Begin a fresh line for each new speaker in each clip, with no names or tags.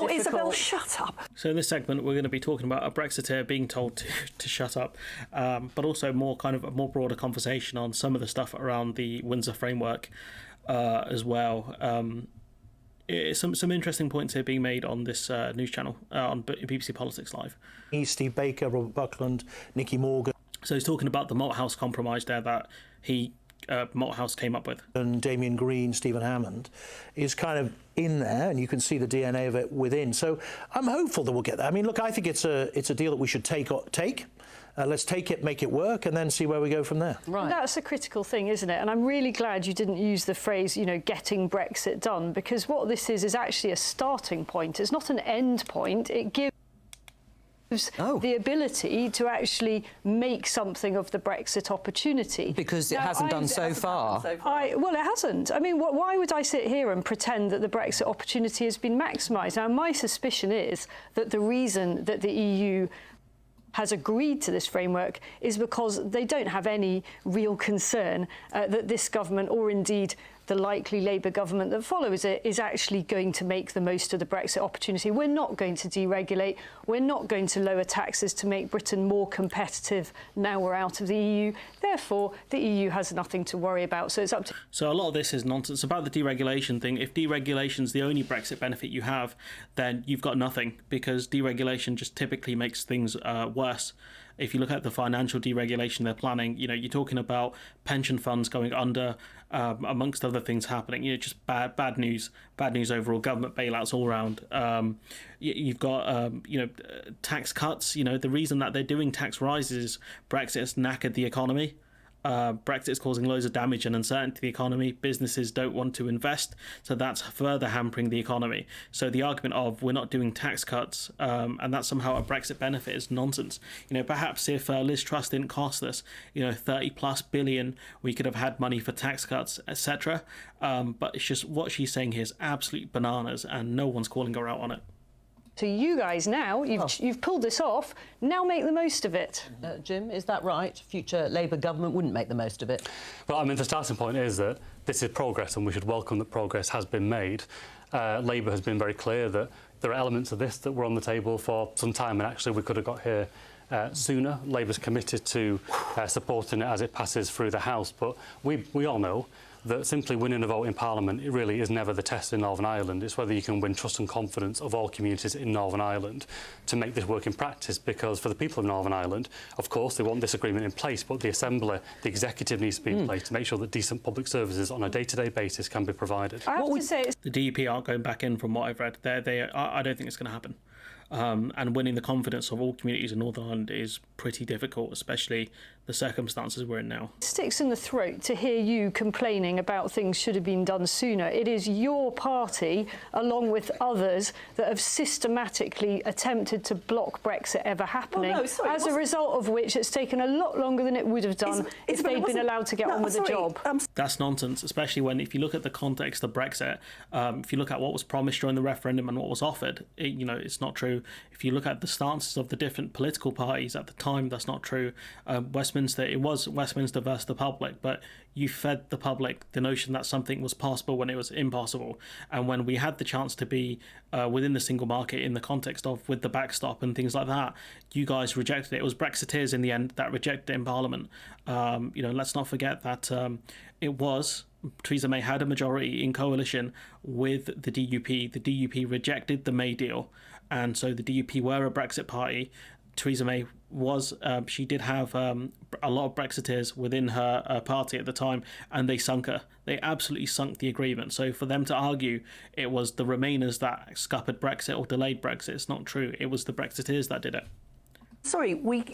difficult. Oh, Isabel, shut up.
So in this segment, we're going to be talking about a Brexiteer being told to shut up, but also more kind of a more broader conversation on some of the stuff around the Windsor Framework as well. Some interesting points here being made on this news channel on BBC Politics Live.
Steve Baker, Robert Buckland, Nicky Morgan.
So he's talking about the Malthouse compromise there that Malthouse came up with. And
Damien Green, Stephen Hammond is kind of in there, and you can see the DNA of it within. So I'm hopeful that we'll get there. I mean, look, I think it's a deal that we should take. Let's take it, make it work, and then see where we go from there.
Right. That's a critical thing, isn't it? And I'm really glad you didn't use the phrase, getting Brexit done, because what this is actually a starting point. It's not an end point. It gives the ability to actually make something of the Brexit opportunity.
Because it hasn't done so far.
Well, it hasn't. I mean, why would I sit here and pretend that the Brexit opportunity has been maximised? Now, my suspicion is that the reason that the EU has agreed to this framework is because they don't have any real concern that this government, or indeed the likely Labour government that follows it, is actually going to make the most of the Brexit opportunity. We're not going to deregulate. We're not going to lower taxes to make Britain more competitive now we're out of the EU. Therefore, the EU has nothing to worry about. So it's up to...
So a lot of this is nonsense about the deregulation thing. If deregulation is the only Brexit benefit you have, then you've got nothing, because deregulation just typically makes things worse. If you look at the financial deregulation they're planning, you're talking about pension funds going under, amongst other things happening. Just bad news overall. Government bailouts all around. You've got tax cuts. The reason that they're doing tax rises is Brexit has knackered the economy. Brexit is causing loads of damage and uncertainty to the economy. Businesses don't want to invest, so that's further hampering the economy. So the argument of we're not doing tax cuts and that's somehow a Brexit benefit is nonsense. Perhaps if Liz Truss didn't cost us, 30+ billion, we could have had money for tax cuts, etc. But it's just what she's saying here is absolute bananas, and no one's calling her out on it.
So you guys now, you've pulled this off, now make the most of it.
Jim, is that right? Future Labour government wouldn't make the most of it?
Well, I mean, the starting point is that this is progress, and we should welcome that progress has been made. Labour has been very clear that there are elements of this that were on the table for some time, and actually we could have got here sooner. Labour's committed to supporting it as it passes through the House, but we all know that simply winning a vote in Parliament, it really is never the test in Northern Ireland. It's whether you can win trust and confidence of all communities in Northern Ireland to make this work in practice, because for the people of Northern Ireland, of course, they want this agreement in place, but the Assembly, the Executive needs to be in place to make sure that decent public services on a day-to-day basis can be provided.
I have to say,
the DUP aren't going back in from what I've read. I don't think it's going to happen. And winning the confidence of all communities in Northern Ireland is pretty difficult, especially the circumstances we're in now.
It sticks in the throat to hear you complaining about things should have been done sooner. It is your party, along with others, that have systematically attempted to block Brexit ever happening, as a result of which it's taken a lot longer than it would have done if they'd been allowed to get on with the job.
That's nonsense, especially when, if you look at the context of Brexit, if you look at what was promised during the referendum and what was offered, it's not true. If you look at the stances of the different political parties at the time, that's not true. It was Westminster versus the public, but you fed the public the notion that something was possible when it was impossible. And when we had the chance to be within the single market in the context of with the backstop and things like that, you guys rejected it. It was Brexiteers in the end that rejected it in Parliament. Let's not forget that it was Theresa May had a majority in coalition with the DUP. The DUP rejected the May deal, and so the DUP were a Brexit party. Theresa May she did have a lot of Brexiteers within her party at the time, and they sunk her. They absolutely sunk the agreement. So for them to argue it was the Remainers that scuppered Brexit or delayed Brexit, it's not true. It was the Brexiteers that did it.
Sorry, we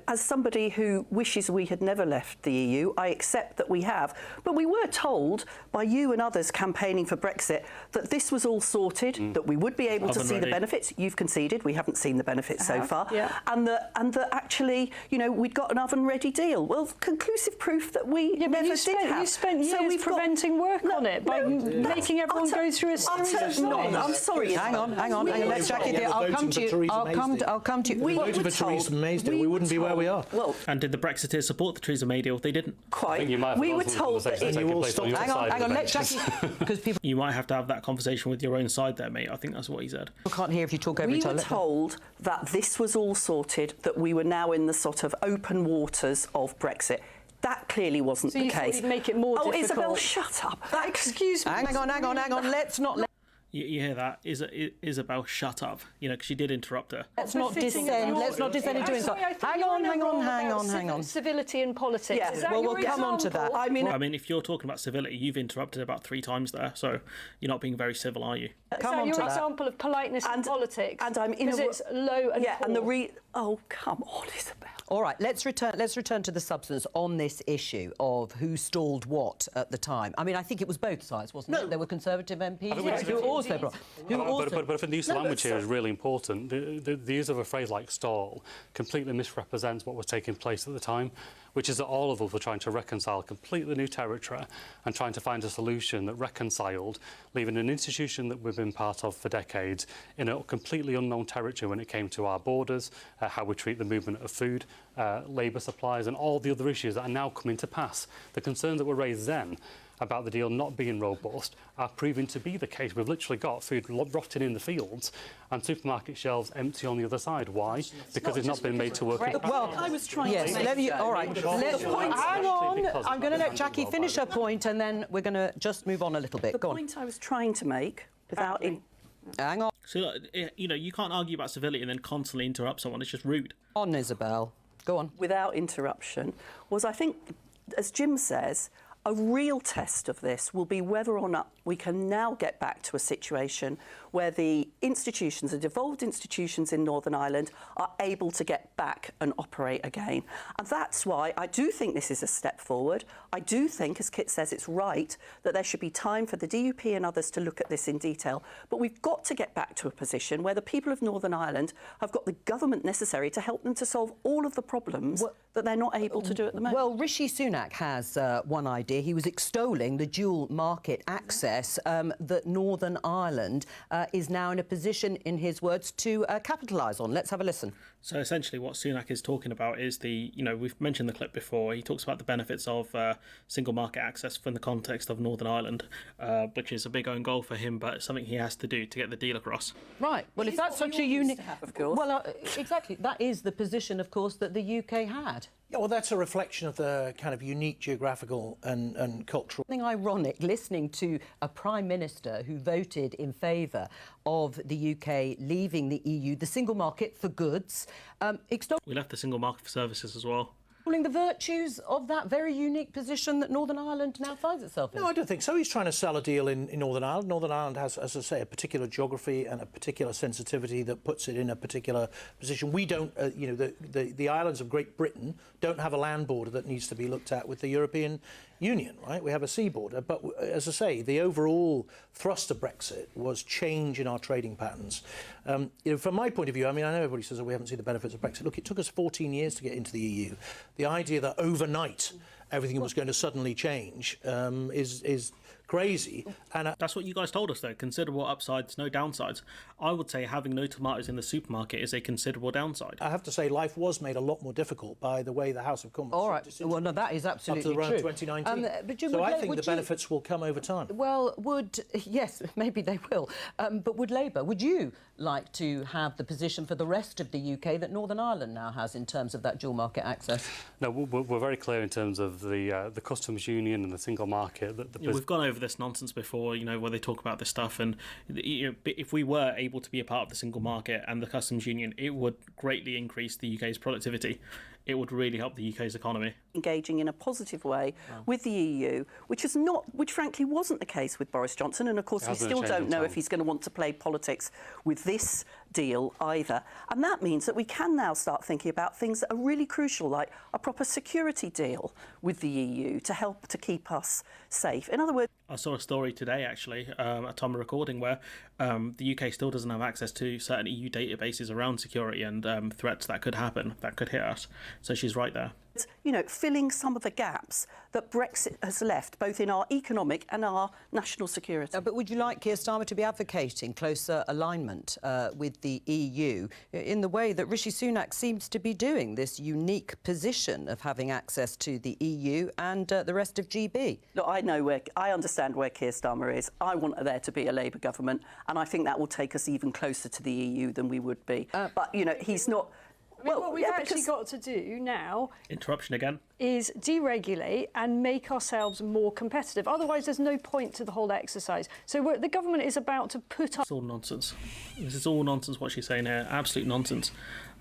as somebody who wishes we had never left the EU, I accept that we have. But we were told by you and others campaigning for Brexit that this was all sorted, that we would be able to see the benefits. You've conceded we haven't seen the benefits so far, and that actually, we'd got an oven-ready deal. Well, conclusive proof that we never did have.
You spent years preventing work on it by making everyone go through a series of noise.
I'm sorry.
Hang on. Let's check it. I'll come to you.
voted for Theresa May's deal, we wouldn't be where we are.
Well,
And did the Brexiteers support the Theresa May deal? They didn't.
quite.
I think you might have
We were
forgotten
told
the
that
conversation
it,
taking place on your
Hang
side
on,
of the
let
benches.
Jackie, because people
You might have to have that conversation with your own side there, mate. I think that's what he said.
can't hear if you talk over
we
each
were
other.
told that this was all sorted, that we were now in the sort of open waters of Brexit. That clearly wasn't
So
the
you thought
case.
you'd make it more difficult.
Isabel, shut up.
Excuse me.
Hang on. Let's not
You hear that? Isabel, shut up. You know, because she did interrupt her.
let's not
Befitting
descend.
of
Let's not descend into
Sorry, I thought
Hang
you were
on,
on a roll
hang
about
on.
civility in politics.
Yeah.
Is that
Well,
your
we'll come on to that.
example?
I mean,
If you're talking about civility, you've interrupted about 3 times there, so you're not being very civil, are you?
Is
Come
that
on
your
to that.
example of politeness in politics?
and I'm in
because it's low and
yeah,
poor.
and oh, come on, Isabel.
All right, let's return to the substance on this issue of who stalled what at the time. I mean, I think it was both sides, wasn't it? There were Conservative MPs who also brought...
But I think the use of language here is really important. The use of a phrase like stall completely misrepresents what was taking place at the time, which is that all of us were trying to reconcile completely new territory and trying to find a solution that reconciled, leaving an institution that we've been part of for decades in a completely unknown territory when it came to our borders, how we treat the movement of food, labour supplies and all the other issues that are now coming to pass. The concerns that were raised then about the deal not being robust are proving to be the case. We've literally got food rotting in the fields and supermarket shelves empty on the other side. Why? Because it's not been made to work.
Well,
I was trying
yes,
to make
all right. Hang on. I'm going to let Jackie
Well,
finish her point and then we're going to just move on a little bit.
The
Go on.
point I was trying to make, without...
Hang on.
So, you know, you can't argue about civility and then constantly interrupt someone. It's just rude.
On, Isabel. Go on.
without interruption, was, I think, as Jim says, a real test of this will be whether or not we can now get back to a situation where the institutions, the devolved institutions in Northern Ireland, are able to get back and operate again. And that's why I do think this is a step forward. I do think, as Kit says, it's right that there should be time for the DUP and others to look at this in detail. But we've got to get back to a position where the people of Northern Ireland have got the government necessary to help them to solve all of the problems that they're not able to do at the moment.
Well, Rishi Sunak has one idea. He was extolling the dual market access that Northern Ireland is now in a position, in his words, to capitalise on. Let's have a listen.
So essentially what Sunak is talking about is we've mentioned the clip before, he talks about the benefits of single market access from the context of Northern Ireland, which is a big own goal for him, but it's something he has to do to get the deal across.
Right. Well, if that's such a unique...
Of course.
Well, exactly. That is the position, of course, that the UK had.
Yeah, well, that's a reflection of the kind of unique geographical and cultural...
Something ironic, listening to a Prime Minister who voted in favour of the UK leaving the EU, the single market for goods, extolling
We left the single market for services as well.
the virtues of that very unique position that Northern Ireland now finds itself in.
No, I don't think so. He's trying to sell a deal in Northern Ireland. Northern Ireland has, as I say, a particular geography and a particular sensitivity that puts it in a particular position. We don't, the islands of Great Britain don't have a land border that needs to be looked at with the European Union, right? We have a sea border. But as I say, the overall thrust of Brexit was change in our trading patterns. From my point of view, I mean, I know everybody says that we haven't seen the benefits of Brexit. Look, it took us 14 years to get into the EU. The idea that overnight everything was going to suddenly change is crazy. And
That's what you guys told us, though. Considerable upsides, no downsides. I would say having no tomatoes in the supermarket is a considerable downside.
I have to say, life was made a lot more difficult by the way the House of Commons...
All right. Well, no, that is
up
absolutely
to around
true.
2019.
But Jim,
so I
would
think the
you-
benefits will come over time.
Well, yes, maybe they will. But would Labour, would you like to have the position for the rest of the UK that Northern Ireland now has in terms of that dual market access?
No, we're very clear in terms of the customs union and the single market.
We've gone over this nonsense before, where they talk about this stuff, and if we were able to be a part of the single market and the customs union, it would greatly increase the UK's productivity. It would really help the UK's economy.
Engaging in a positive way with the EU, which frankly wasn't the case with Boris Johnson, and of course we still don't know if he's going to want to play politics with this deal either. And that means that we can now start thinking about things that are really crucial, like a proper security deal with the EU to help to keep us safe. In other words,
I saw a story today, actually, at time of recording, where the UK still doesn't have access to certain EU databases around security and threats that could happen, that could hit us. So she's right there.
you know, filling some of the gaps that Brexit has left, both in our economic and our national security.
But would you like Keir Starmer to be advocating closer alignment with the EU in the way that Rishi Sunak seems to be doing, this unique position of having access to the EU and the rest of GB?
Look, I understand where Keir Starmer is. I want there to be a Labour government, and I think that will take us even closer to the EU than we would be. But, you know, he's not...
Well, what we've actually got to do now
Interruption again.
is deregulate and make ourselves more competitive. Otherwise, there's no point to the whole exercise. So the government is about to put up...
It's all nonsense. This is all nonsense what she's saying here. Absolute nonsense.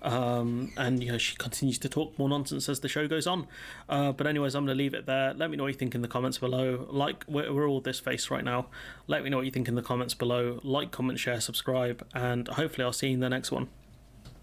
And, you know, she continues to talk more nonsense as the show goes on. But anyways, I'm going to leave it there. Let me know what you think in the comments below. Like, we're all this face right now. Let me know what you think in the comments below. Like, comment, share, subscribe. And hopefully I'll see you in the next one.